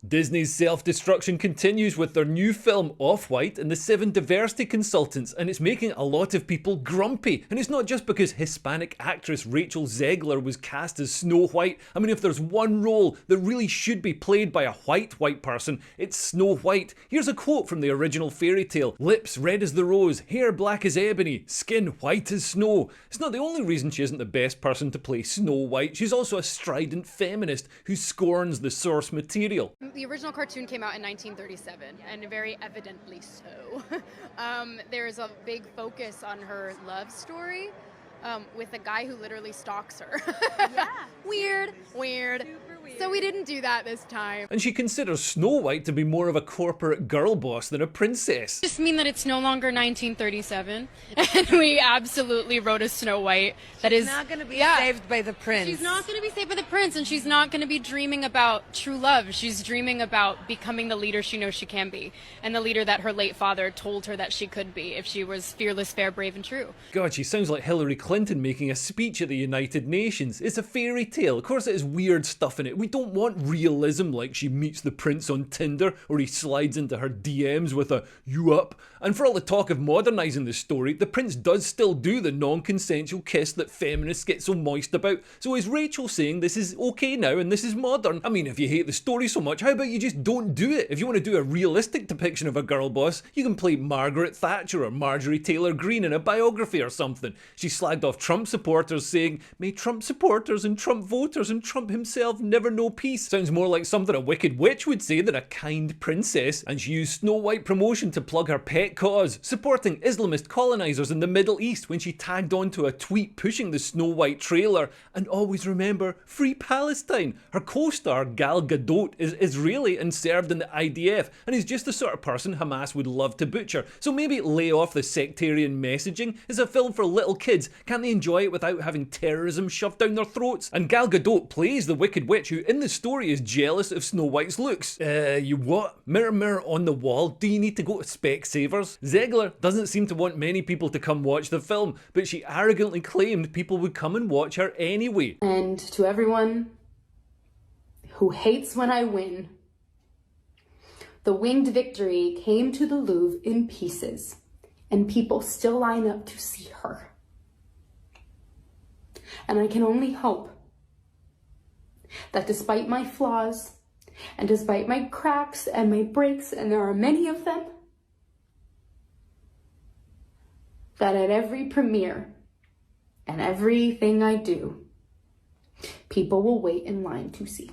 Disney's self-destruction continues with their new film Off-White and the 7 diversity consultants, and it's making a lot of people grumpy. And it's not just because Hispanic actress Rachel Zegler was cast as Snow White. I mean, if there's one role that really should be played by a white person, it's Snow White. Here's a quote from the original fairy tale: "Lips red as the rose, hair black as ebony, skin white as snow." It's not the only reason she isn't the best person to play Snow White. She's also a strident feminist who scorns the source material. The original cartoon came out in 1937, and very evidently so. There's a big focus on her love story with a guy who literally stalks her. Yeah. Weird. Super weird. So we didn't do that this time. And she considers Snow White to be more of a corporate girl boss than a princess. Just mean that it's no longer 1937, and we absolutely wrote a Snow White that is not going to be saved by the prince. She's not going to be saved by the prince, and she's not going to be dreaming about true love. She's dreaming about becoming the leader she knows she can be, and the leader that her late father told her that she could be if she was fearless, fair, brave, and true. God, she sounds like Hillary Clinton making a speech at the United Nations. It's a fairy tale. Of course it has weird stuff in it. We don't want realism like she meets the prince on Tinder or he slides into her DMs with a "you up." And for all the talk of modernising the story, the prince does still do the non-consensual kiss that feminists get so moist about. So is Rachel saying this is okay now and this is modern? I mean, if you hate the story so much, how about you just don't do it? If you want to do a realistic depiction of a girl boss, you can play Margaret Thatcher or Marjorie Taylor Greene in a biography or something. She slagged off Trump supporters saying, "May Trump supporters and Trump voters and Trump himself never know peace." Sounds more like something a wicked witch would say than a kind princess. And she used Snow White promotion to plug her pet cause, supporting Islamist colonisers in the Middle East when she tagged onto a tweet pushing the Snow White trailer. And always remember, free Palestine. Her co-star Gal Gadot is Israeli and served in the IDF and is just the sort of person Hamas would love to butcher. So maybe lay off the sectarian messaging. It's a film for little kids. Can't they enjoy it without having terrorism shoved down their throats? And Gal Gadot plays the wicked witch who in the story is jealous of Snow White's looks. You what? Mirror, mirror on the wall, do you need to go to Specsavers? Zegler doesn't seem to want many people to come watch the film, but she arrogantly claimed people would come and watch her anyway. And to everyone who hates when I win, the winged victory came to the Louvre in pieces, and people still line up to see her. And I can only hope that despite my flaws, and despite my cracks and my breaks, and there are many of them, that at every premiere and everything I do, people will wait in line to see.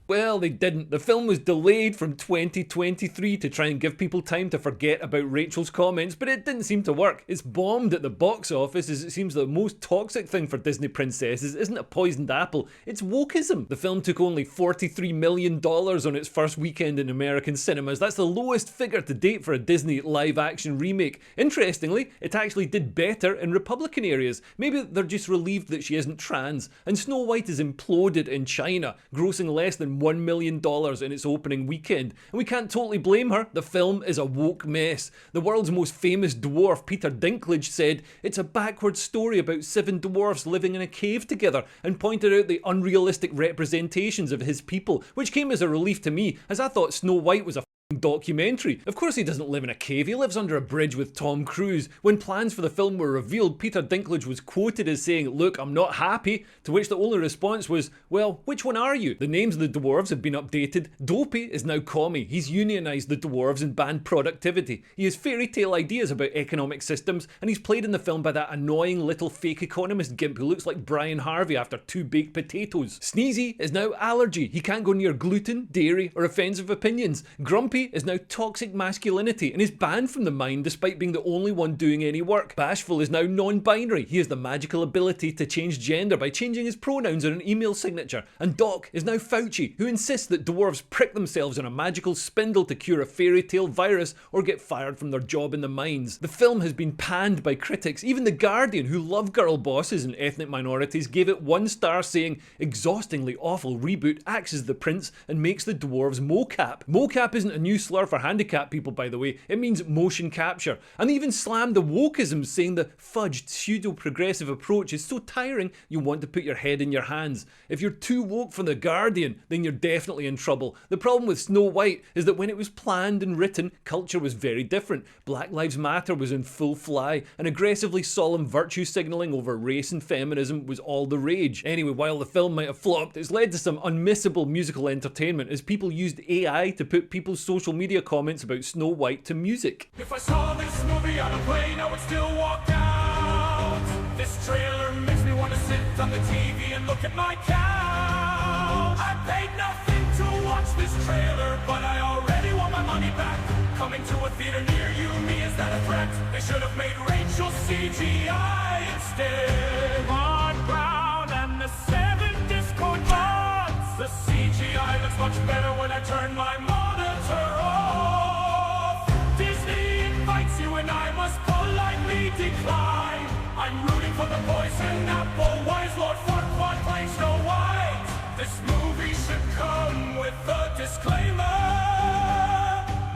Well, they didn't. The film was delayed from 2023 to try and give people time to forget about Rachel's comments, but it didn't seem to work. It's bombed at the box office as it seems the most toxic thing for Disney princesses isn't a poisoned apple, it's wokeism. The film took only $43 million on its first weekend in American cinemas. That's the lowest figure to date for a Disney live-action remake. Interestingly, it actually did better in Republican areas. Maybe they're just relieved that she isn't trans. And Snow White is imploded in China, grossing less than $1 million in its opening weekend. And we can't totally blame her. The film is a woke mess. The world's most famous dwarf, Peter Dinklage, said, "It's a backwards story about 7 dwarfs living in a cave together," and pointed out the unrealistic representations of his people, which came as a relief to me, as I thought Snow White was a documentary. Of course he doesn't live in a cave, he lives under a bridge with Tom Cruise. When plans for the film were revealed, Peter Dinklage was quoted as saying, "Look, I'm not happy," to which the only response was, "Well, which one are you?" The names of the dwarves have been updated. Dopey is now Commie. He's unionised the dwarves and banned productivity. He has fairy tale ideas about economic systems, and he's played in the film by that annoying little fake economist gimp who looks like Brian Harvey after 2 baked potatoes. Sneezy is now Allergy. He can't go near gluten, dairy, or offensive opinions. Grumpy is now Toxic Masculinity and is banned from the mine despite being the only one doing any work. Bashful is now non-binary. He has the magical ability to change gender by changing his pronouns on an email signature. And Doc is now Fauci, who insists that dwarves prick themselves on a magical spindle to cure a fairy tale virus or get fired from their job in the mines. The film has been panned by critics. Even The Guardian, who love girl bosses and ethnic minorities, gave it 1 star, saying, "Exhaustingly awful reboot axes the prince and makes the dwarves mocap." Mocap isn't a new new slur for handicapped people, by the way. It means motion capture. And they even slammed the wokeism, saying the fudged pseudo-progressive approach is so tiring you want to put your head in your hands. If you're too woke for The Guardian, then you're definitely in trouble. The problem with Snow White is that when it was planned and written, culture was very different. Black Lives Matter was in full fly, and aggressively solemn virtue signalling over race and feminism was all the rage. Anyway, while the film might have flopped, it's led to some unmissable musical entertainment as people used AI to put people's social media comments about Snow White to music. If I saw this movie on a plane, I would still walk out. This trailer makes me want to sit on the TV and look at my couch. I paid nothing to watch this trailer, but I already want my money back. Coming to a theater near you, me, is that a threat? They should have made Rachel CGI instead. Ron Brown and the 7 Discord bots. The CGI looks much better when I turn my monitor off. Disney invites you and I must politely decline. I'm rooting for the poison apple. Why is Lord Farquaad playing Snow White? This movie should come with a disclaimer.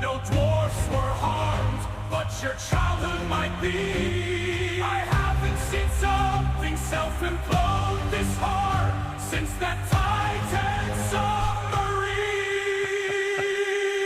No dwarfs were harmed, but your childhood might be. I haven't seen something self-implode this hard since that Titan submarine.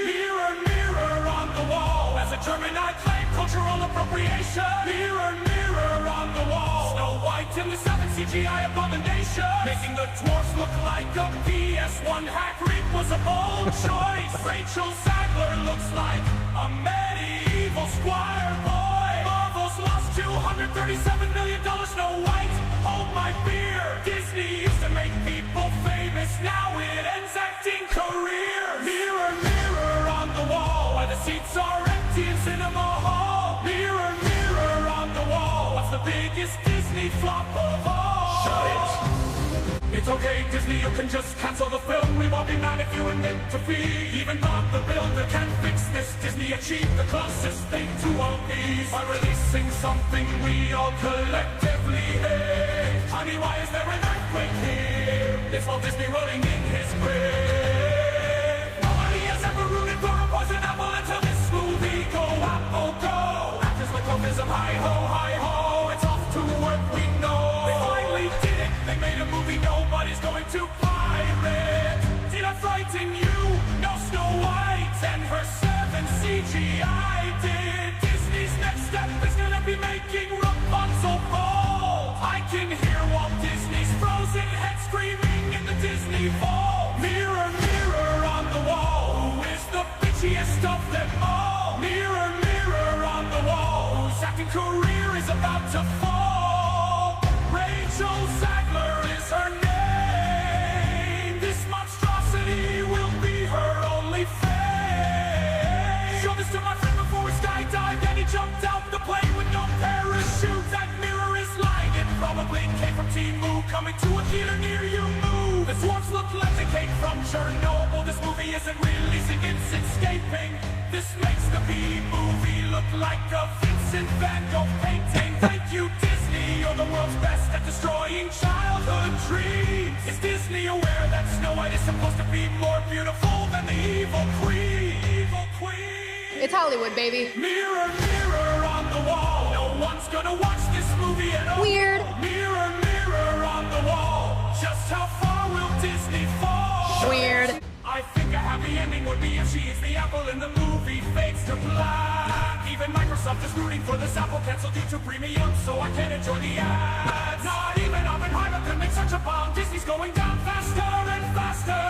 Mirror, mirror on the wall. As a German, I claim cultural appropriation. Mirror, mirror on the wall. Snow White in the 7 CGI abomination. Making the dwarfs look like a PS1 hack read was a bold choice. Rachel Sadler looks like a medieval squire boy. Marvel's lost $237 million. Snow White, hold my beer. Disney used to make people famous, now it ends acting careers. Mirror, mirror on the wall, why the seats are empty in cinema hall. Mirror, mirror on the wall, what's the biggest Disney flop of all? Shut it! It's okay, Disney, you can just cancel the film. We won't be mad if you admit defeat. Even Bob the Builder can't fix this. Disney achieved the closest thing to One Piece by releasing something we all collectively hate. Honey, why is there an earthquake here? It's Walt Disney rolling in his grave. Nobody has ever rooted for a poison apple until this movie. Go, Apple, go! Actors like Clovism, hi-ho, hi-ho. It's off to work, we know. They finally did it. They made a movie nobody's going to pirate. Did I frighten you? No, Snow White and her 7 CGI did. Disney's next step is gonna be making Rapunzel fall. I can hear Walt Disney's frozen head screaming in the Disney vault. Mirror, mirror on the wall, who is the bitchiest of them all? Mirror, mirror on the wall, whose acting career is about to fall. Rachel Sadler is her name. This monstrosity will be her only fame. Show this to my friend before we skydived, and he jumped out the plane with no parachute. That mirror is lying. It probably came from Temu, coming to a theater near you. Move. The dwarfs look like they came from Chernobyl. This movie isn't releasing, it's escaping. This makes the B-movie look like a Vincent van Gogh painting. Thank you, Disney, you're the world's best at destroying childhood dreams. Is Disney aware that Snow White is supposed to be more beautiful than the evil queen? Evil queen. It's Hollywood, baby. Mirror, mirror on the wall, no one's gonna watch this movie at all. Weird. Mirror, mirror on the wall, just how far will Disney fall? Weird. I think a happy ending would be if she is the apple and the movie fades to black. Even Microsoft is rooting for this apple canceled due to premium, so I can't enjoy the ads. Not even Oppenheimer could make such a bomb. Disney's going down faster and faster.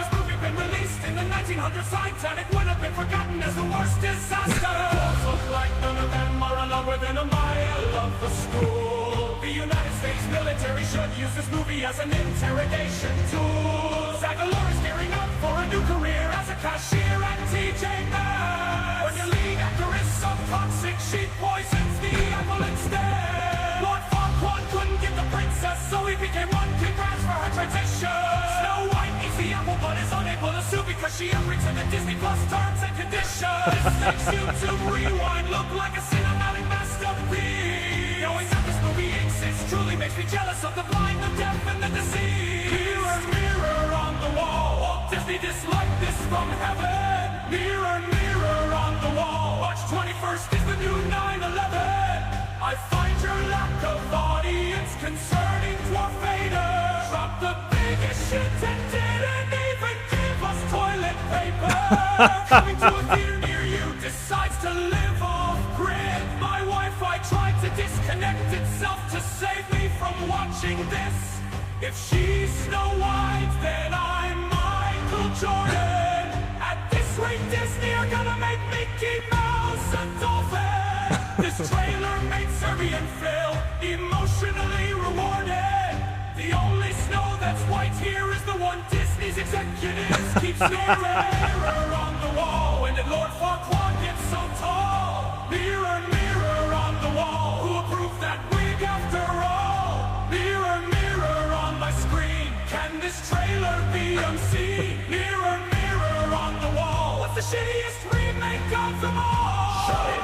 This movie been released in the 1900s. Titanic would have been forgotten as the worst disaster. Walls look like none of them are allowed within a mile of the school. The United States military should use this movie as an interrogation tool. Zagalor is gearing up for a new career as a cashier at TJ Maxx. When your lead actor is some toxic, she poisons the apple instead. Lord Farquaad couldn't get the princess, so he became one. Congrats for her transition. Snow White eats the apple but is unable to sue because she agrees to the Disney Plus terms and conditions. This makes YouTube Rewind look like a cinematic masterpiece. Knowing that this movie exists truly makes me jealous of the blind, the deaf, and the deceased. Mirror, mirror on the wall, Walt Disney disliked this from heaven. Mirror, mirror on the wall, March 21st is the new 9/11. I find your lack of audience concerning Dwarf Peter. Dropped the biggest shit and didn't even give us toilet paper. Coming to a theater near you decides to live off grid. My Wi-Fi tried to disconnect itself to save me from watching this. If she's Snow White, then I'm Michael Jordan. At this rate, Disney are gonna make Mickey Mouse a dolphin. This trailer made Serbian Phil emotionally rewarded. The only snow that's white here is the one Disney's executives keep mirror on the wall. When did Lord Farquaad get so tall? Mirror, mirror on the wall, who approved that wig after all? Mirror, mirror on my screen, can this trailer be unseen? Mirror, mirror on the wall, what's the shittiest remake of them all? Shut it!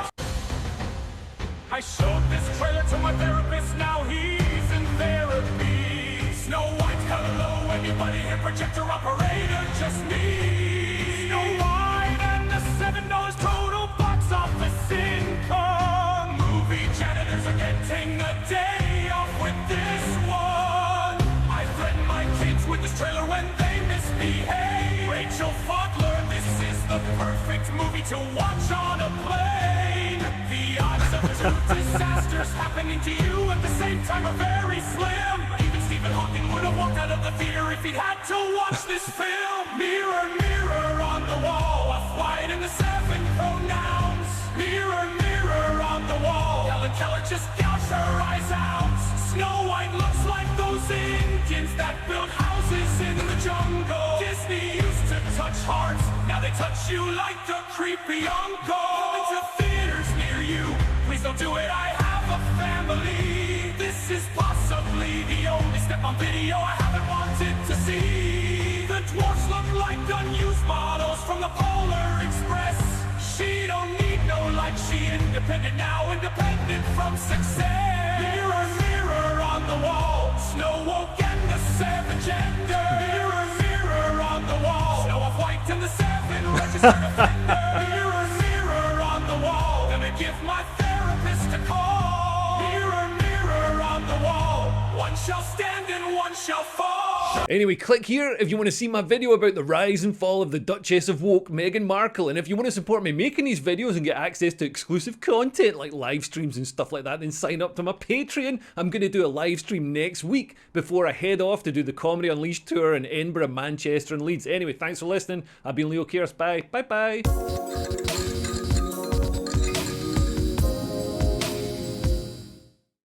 I showed this trailer to my therapist, now he's in therapy. Snow White, hello, anybody here, projector operator, just me. Snow White and the $7 total box office income. Movie janitors are getting a day off with this one. I threaten my kids with this trailer when they misbehave. Rachel Fodler, this is the perfect movie to watch on a plane. The odds of two disasters happening to you at the same time are very slim. Even Stephen Hawking would have walked out of the theater if he'd had to watch this film. Mirror, mirror on the wall, Off-White and the 7 pronouns. Mirror, mirror on the wall, Helen Keller just gouged her eyes out. Snow White looks like those Indians that built houses in the jungle. Disney used to touch hearts, now they touch you like a creepy uncle. Coming to theaters near you, please don't do it, I have a family. This is possibly the only step on video I haven't wanted to see. The dwarfs look like unused models from the Polar Express. She don't need no light, she independent now, independent from success. Mirror, mirror on the wall, Snow Woke and the 7 gender. Mirror, mirror on the wall, Snow Off-White and the 7 registered offender. Mirror, mirror on the wall, gonna give my therapist a call. Mirror, mirror on the wall, one shall stand and one shall fall. Anyway, click here if you want to see my video about the rise and fall of the Duchess of Woke, Meghan Markle. And if you want to support me making these videos and get access to exclusive content like live streams and stuff like that, then sign up to my Patreon. I'm going to do a live stream next week before I head off to do the Comedy Unleashed tour in Edinburgh, Manchester and Leeds. Anyway, thanks for listening. I've been Leo Kears. Bye. Bye-bye.